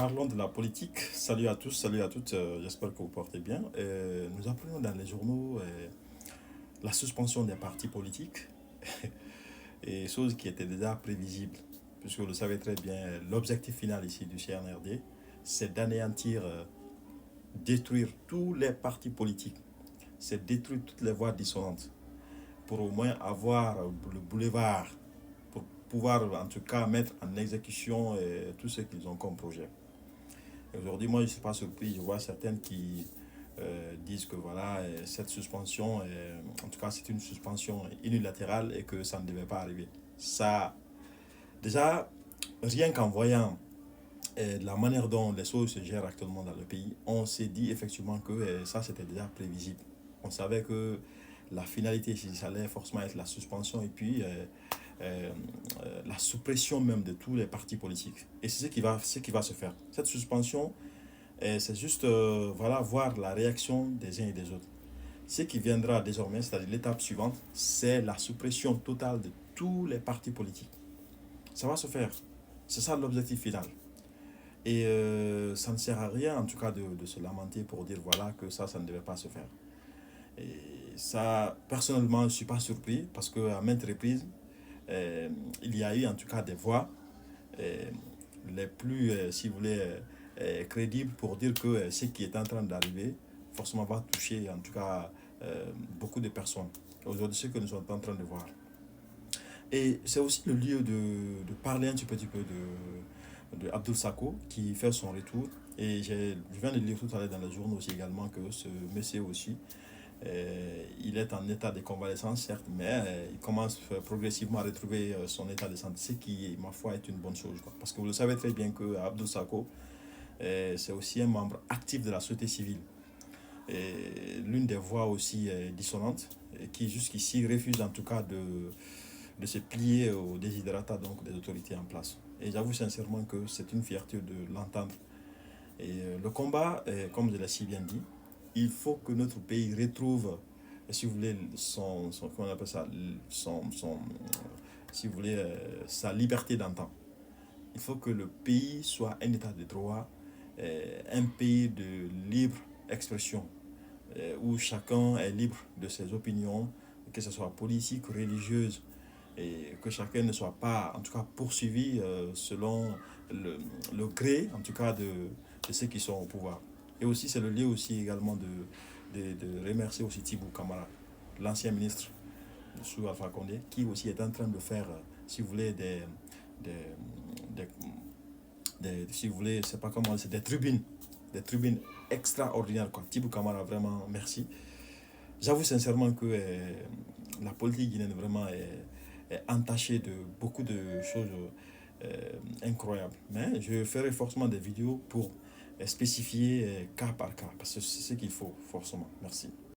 Parlons de la politique. Salut à tous, salut à toutes. J'espère que vous portez bien. Nous apprenons dans les journaux la suspension des partis politiques et chose qui était déjà prévisible, puisque vous le savez très bien, l'objectif final ici du CNRD, c'est d'anéantir, détruire tous les partis politiques, c'est détruire toutes les voix dissonantes pour au moins avoir le boulevard, pour pouvoir en tout cas mettre en exécution tout ce qu'ils ont comme projet. Aujourd'hui, moi, je ne suis pas surpris. Je vois certaines qui disent que voilà, cette suspension, en tout cas, c'est une suspension unilatérale et que ça ne devait pas arriver. Ça, déjà, rien qu'en voyant la manière dont les choses se gèrent actuellement dans le pays, on s'est dit effectivement que ça, c'était déjà prévisible. On savait que la finalité, ça allait forcément être la suspension et puis la suppression même de tous les partis politiques. Et c'est ce qui va se faire. Cette suspension, et c'est juste voilà, voir la réaction des uns et des autres. Ce qui viendra désormais, c'est-à-dire l'étape suivante, c'est la suppression totale de tous les partis politiques. Ça va se faire. C'est ça l'objectif final. Et ça ne sert à rien, en tout cas, de se lamenter pour dire voilà que ça ne devait pas se faire. Et ça, personnellement, je ne suis pas surpris parce qu'à maintes reprises, euh, il y a eu en tout cas des voix euh, les plus, si vous voulez, crédibles pour dire que ce qui est en train d'arriver, forcément va toucher en tout cas euh, beaucoup de personnes. Aujourd'hui, ce que nous sommes en train de voir. Et c'est aussi le lieu de parler un petit peu de Abdul Sako qui fait son retour. Et je viens de lire tout à l'heure dans les journaux aussi également que ce monsieur aussi, il est en état de convalescence, certes, mais il commence progressivement à retrouver son état de santé, ce qui, ma foi, est une bonne chose, quoi. Parce que vous le savez très bien que Abdou Sako, c'est aussi un membre actif de la société civile. Et l'une des voix aussi dissonantes, et qui jusqu'ici refuse en tout cas de se plier aux desiderata donc, des autorités en place. Et j'avoue sincèrement que c'est une fierté de l'entendre. Et le combat, comme je l'ai si bien dit, il faut que notre pays retrouve, si vous voulez, comment on appelle ça, si vous voulez, sa liberté d'antan. Il faut que le pays soit un état de droit, un pays de libre expression, où chacun est libre de ses opinions, que ce soit politique, religieuse, et que chacun ne soit pas, en tout cas, poursuivi selon le, le gré, en tout cas, de ceux qui sont au pouvoir. Et aussi, c'est le lieu aussi également de remercier aussi Tibou Kamara, l'ancien ministre sous Alpha Condé, qui aussi est en train de faire, si vous voulez, des, des, si vous voulez, c'est pas comment, c'est des tribunes extraordinaires, quoi. Tibou Kamara, vraiment, merci. J'avoue sincèrement que la politique guinéenne vraiment est entachée de beaucoup de choses incroyables. Mais je ferai forcément des vidéos pour spécifier cas par cas, parce que c'est ce qu'il faut forcément. Merci.